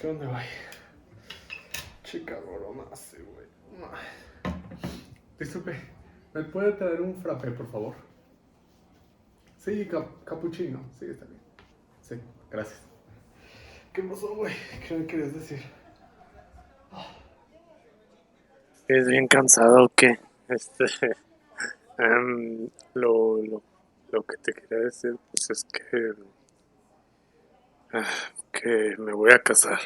¿Qué onda, güey? Chica goronace, güey. Disculpe, ¿me puede traer un frappé, por favor? Sí, capuchino. Sí, está bien. Sí, gracias. ¿Qué pasó, güey? ¿Qué me querías decir? Es bien cansado que este em, lo, lo, lo que te quería decir pues es que me voy a casar.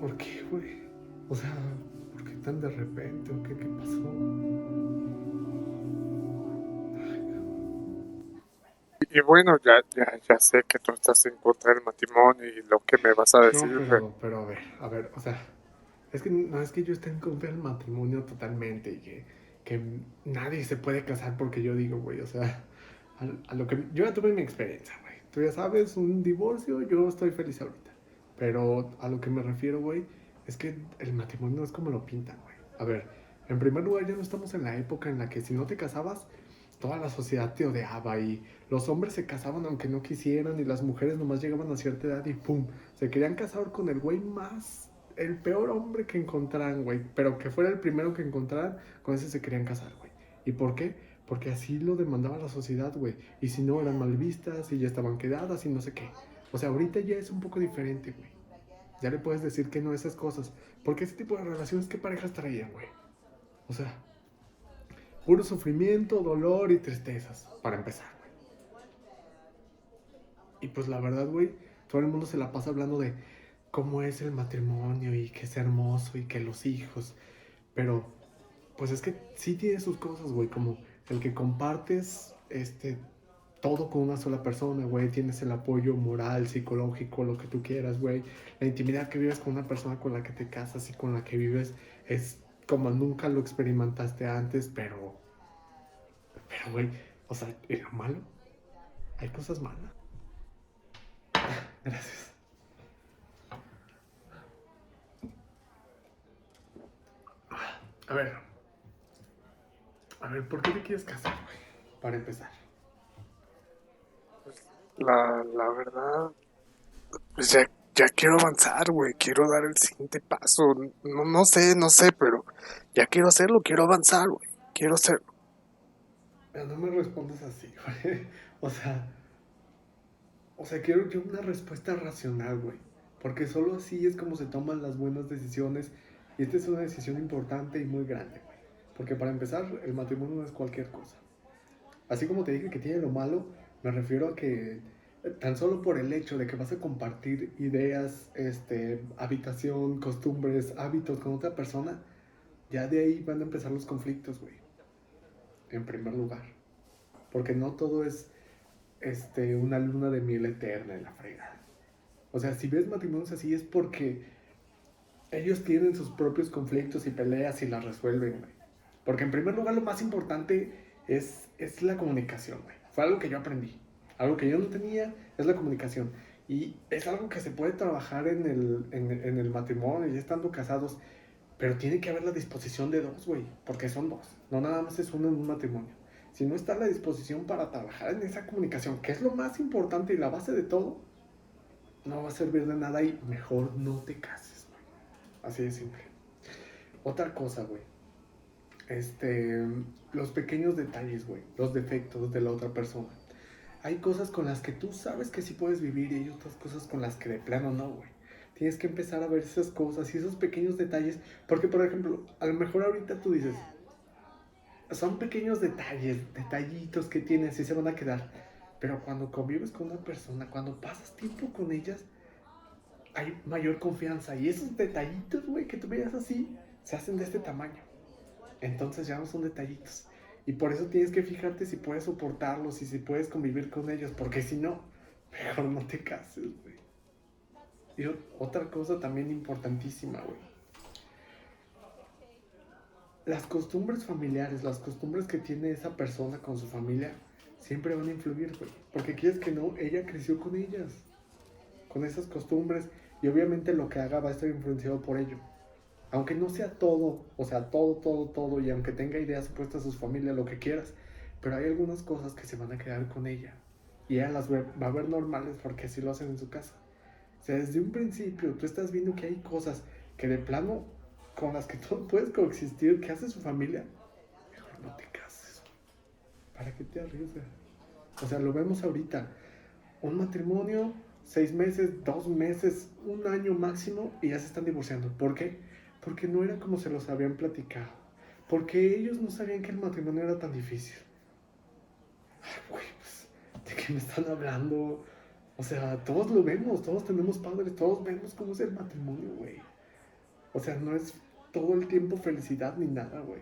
¿Por qué, güey? O sea, ¿por qué tan de repente? ¿O qué pasó? Y bueno, ya sé que tú estás en contra del matrimonio y lo que me vas a decir. No, pero a ver, o sea, es que no es que yo esté en contra del matrimonio totalmente y que nadie se puede casar porque yo digo, güey, o sea, a lo que yo ya tuve mi experiencia, güey. Tú ya sabes, un divorcio, yo estoy feliz ahorita. Pero a lo que me refiero, güey, es que el matrimonio no es como lo pintan, güey. A ver, en primer lugar, ya no estamos en la época en la que si no te casabas, toda la sociedad te odiaba y los hombres se casaban aunque no quisieran y las mujeres nomás llegaban a cierta edad y pum, se querían casar con el güey más, el peor hombre que encontraran, güey, pero que fuera el primero que encontraran, con ese se querían casar, güey. ¿Y por qué? Porque así lo demandaba la sociedad, güey. Y si no, eran mal vistas y ya estaban quedadas y no sé qué. O sea, ahorita ya es un poco diferente, güey. Ya le puedes decir que no a esas cosas. Porque ese tipo de relaciones, ¿qué parejas traían, güey? O sea, puro sufrimiento, dolor y tristezas, para empezar, güey. Y pues la verdad, güey, todo el mundo se la pasa hablando de cómo es el matrimonio y que es hermoso y que los hijos. Pero, pues es que sí tiene sus cosas, güey, como el que compartes todo con una sola persona, güey. Tienes el apoyo moral, psicológico, lo que tú quieras, güey. La intimidad que vives con una persona con la que te casas y con la que vives es como nunca lo experimentaste antes, güey, o sea, ¿es lo malo? Hay cosas malas. Gracias. A ver, ¿por qué te quieres casar, güey? Para empezar. La verdad, pues ya quiero avanzar, güey, quiero dar el siguiente paso. No sé, pero ya quiero hacerlo, quiero avanzar, güey, quiero hacerlo. Pero no me respondes así, güey. O sea, quiero yo una respuesta racional, güey. Porque solo así es como se toman las buenas decisiones. Y esta es una decisión importante y muy grande, güey. Porque para empezar, el matrimonio no es cualquier cosa. Así como te dije que tiene lo malo, me refiero a que tan solo por el hecho de que vas a compartir ideas, habitación, costumbres, hábitos con otra persona, ya de ahí van a empezar los conflictos, güey. En primer lugar. Porque no todo es una luna de miel eterna en la fregada. O sea, si ves matrimonios así es porque ellos tienen sus propios conflictos y peleas y las resuelven, güey. Porque en primer lugar lo más importante es la comunicación, güey. Fue algo que yo aprendí. Algo que yo no tenía es la comunicación. Y es algo que se puede trabajar en el matrimonio, ya estando casados. Pero tiene que haber la disposición de dos, güey. Porque son dos. No nada más es uno en un matrimonio. Si no está la disposición para trabajar en esa comunicación, que es lo más importante y la base de todo, no va a servir de nada y mejor no te cases, güey. Así de simple. Otra cosa, güey. Este, los pequeños detalles, güey. Los defectos de la otra persona. Hay cosas con las que tú sabes que sí puedes vivir y hay otras cosas con las que de plano no, güey. Tienes que empezar a ver esas cosas y esos pequeños detalles. Porque, por ejemplo, a lo mejor ahorita tú dices, son pequeños detalles, detallitos que tienes y se van a quedar. Pero cuando convives con una persona, cuando pasas tiempo con ellas, hay mayor confianza. Y esos detallitos, güey, que tú veas así, se hacen de este tamaño. Entonces ya no son detallitos. Y por eso tienes que fijarte si puedes soportarlos y si puedes convivir con ellos. Porque si no, mejor no te cases, güey. Y otra cosa también importantísima, güey. Las costumbres familiares, las costumbres que tiene esa persona con su familia, siempre van a influir, güey. Porque quieres que no, ella creció con ellas, con esas costumbres. Y obviamente lo que haga va a estar influenciado por ello. Aunque no sea todo, o sea, todo, y aunque tenga ideas opuestas a su familia, lo que quieras, pero hay algunas cosas que se van a quedar con ella. Y ella las va a ver normales porque así lo hacen en su casa. O sea, desde un principio tú estás viendo que hay cosas que de plano con las que tú no puedes coexistir, que hace su familia. Mejor no te cases. ¿Para qué te arriesgas? O sea, lo vemos ahorita. Un matrimonio, 6 meses, 2 meses, un año máximo y ya se están divorciando. ¿Por qué? Porque no era como se los habían platicado. Porque ellos no sabían que el matrimonio era tan difícil. Ay, güey, pues, ¿de qué me están hablando? O sea, todos lo vemos, todos tenemos padres, todos vemos cómo es el matrimonio, güey. O sea, no es todo el tiempo felicidad ni nada, güey.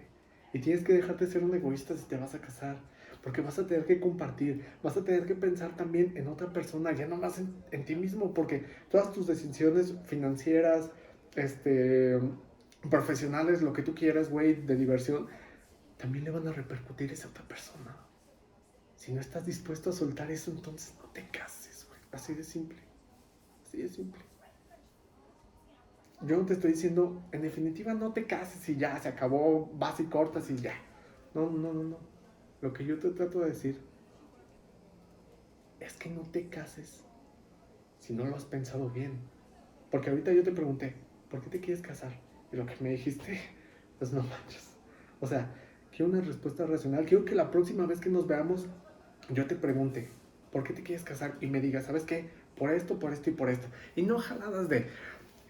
Y tienes que dejarte de ser un egoísta si te vas a casar. Porque vas a tener que compartir, vas a tener que pensar también en otra persona, ya no más en ti mismo, porque todas tus decisiones financieras, este, profesionales, lo que tú quieras, güey, de diversión, también le van a repercutir a esa otra persona. Si no estás dispuesto a soltar eso, entonces no te cases, güey. Así de simple. Así de simple. Yo no te estoy diciendo, en definitiva, no te cases y ya, se acabó, vas y cortas y ya. No, no, no, no. Lo que yo te trato de decir es que no te cases si no lo has pensado bien. Porque ahorita yo te pregunté, ¿por qué te quieres casar? Y lo que me dijiste, pues no manches. O sea, quiero una respuesta racional. Quiero que la próxima vez que nos veamos, yo te pregunte, ¿por qué te quieres casar? Y me digas, ¿sabes qué? Por esto, por esto y por esto. Y no jaladas de,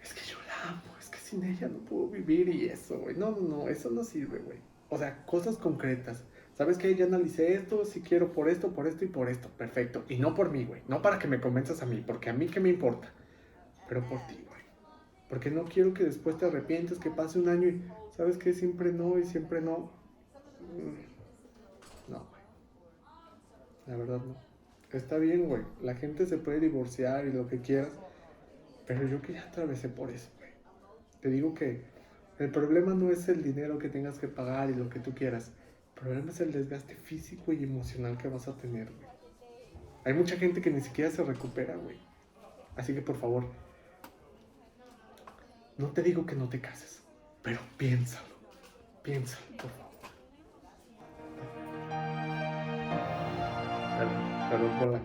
es que yo la amo, es que sin ella no puedo vivir y eso, güey. No, no, no, eso no sirve, güey. O sea, cosas concretas. ¿Sabes qué? Ya analicé esto, si quiero por esto y por esto. Perfecto. Y no por mí, güey. No para que me convenzas a mí, porque a mí qué me importa. Pero por ti, güey. Porque no quiero que después te arrepientes, que pase un año y, ¿sabes qué? Siempre no y siempre no. No, güey. La verdad no. Está bien, güey. La gente se puede divorciar y lo que quieras. Pero yo que ya atravesé por eso, güey. Te digo que el problema no es el dinero que tengas que pagar y lo que tú quieras. El problema es el desgaste físico y emocional que vas a tener, güey. Hay mucha gente que ni siquiera se recupera, güey. Así que por favor, no te digo que no te cases, pero piénsalo. Piénsalo, por favor. Perdón por la